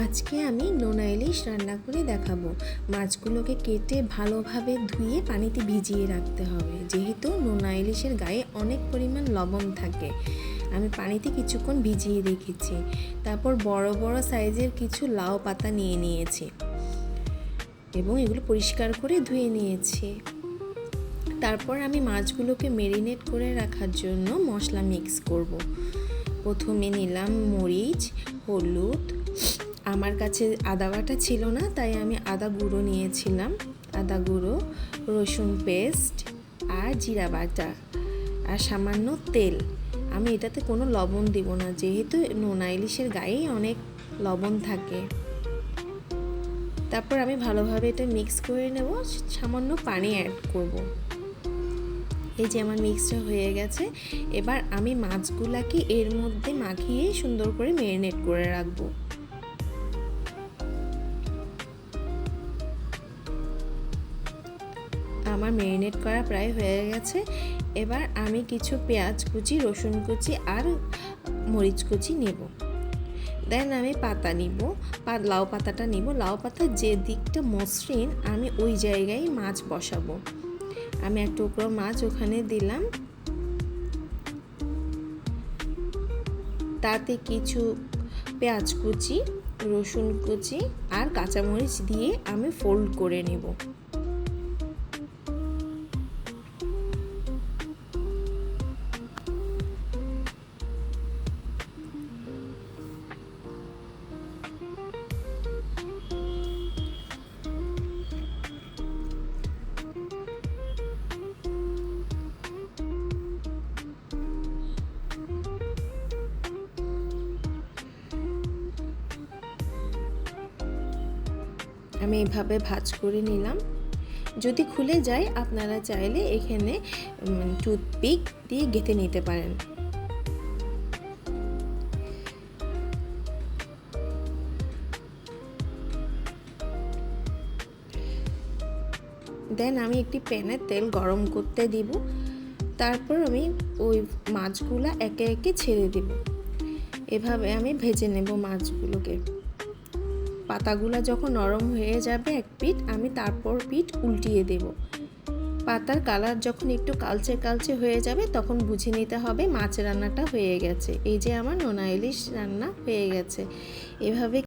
আজকে আমি নোনা ইলিশ রান্না করে দেখাবো। মাছগুলোকে কেটে ভালোভাবে ধুয়ে পানিতে ভিজিয়ে রাখতে হবে, যেহেতু নোনা ইলিশের গায়ে অনেক পরিমাণ লবণ থাকে। আমি পানিতে কিছুক্ষণ ভিজিয়ে রেখেছি। তারপর বড় বড় সাইজের কিছু লাউ পাতা নিয়ে নিয়েছি এবং এগুলো পরিষ্কার করে ধুয়ে নিয়েছি। তারপর আমি মাছগুলোকে ম্যারিনেট করে রাখার জন্য মশলা মিক্স করব। প্রথমে নিলাম মরিচ, হলুদ, আমার কাছে আদা বাটা ছিল না তাই আমি আদা গুঁড়ো নিয়েছিলাম, আদা গুঁড়ো, রসুন পেস্ট আর জিরা বাটা আর সামান্য তেল। আমি এটাতে কোনো লবণ দিব না, যেহেতু নোনা ইলিশের গায়েই অনেক লবণ থাকে। তারপর আমি ভালোভাবে এটা মিক্স করে নেব, সামান্য পানি অ্যাড করব। এই যে আমার মিক্সটা হয়ে গেছে। এবার আমি মাছগুলাকে এর মধ্যে মাখিয়ে সুন্দর করে ম্যারিনেট করে রাখবো। আমার ম্যারিনেট করা প্রায় হয়ে গেছে। এবার আমি কিছু পেঁয়াজ কুচি, রসুন কুচি আর মরিচ কুচি নেব। দেন আমি পাতা নিব, লাউ পাতাটা নিব। লাউ পাতার যে দিকটা মসৃণ আমি ওই জায়গায় মাছ বসাবো। আমি এক টুকরো মাছ ওখানে দিলাম, তাতে কিছু পেঁয়াজ কুচি, রসুন কুচি আর কাঁচামরিচ দিয়ে আমি ফোল্ড করে নেব। আমি এইভাবে ভাঁজ করে নিলাম। যদি খুলে যায় আপনারা চাইলে এখানে টুথপিক দিয়ে গেঁথে নিতে পারেন। দেন আমি একটি প্যানে তেল গরম করতে দিব। তারপর আমি ওই মাছগুলো একে একে ছেড়ে দেব। এভাবে আমি ভেজে নেব মাছগুলোকে। পাতাগুলো যখন নরম হয়ে যাবে এক পিঠ, আমি তারপর পিঠ উল্টিয়ে দেব। পাতার কালার যখন একটু কালচে কালচে হয়ে যাবে তখন বুঝে নিতে হবে মাছ রান্নাটা হয়ে গেছে। এই যে আমার নোনা ইলিশ রান্না হয়ে গেছে। এভাবে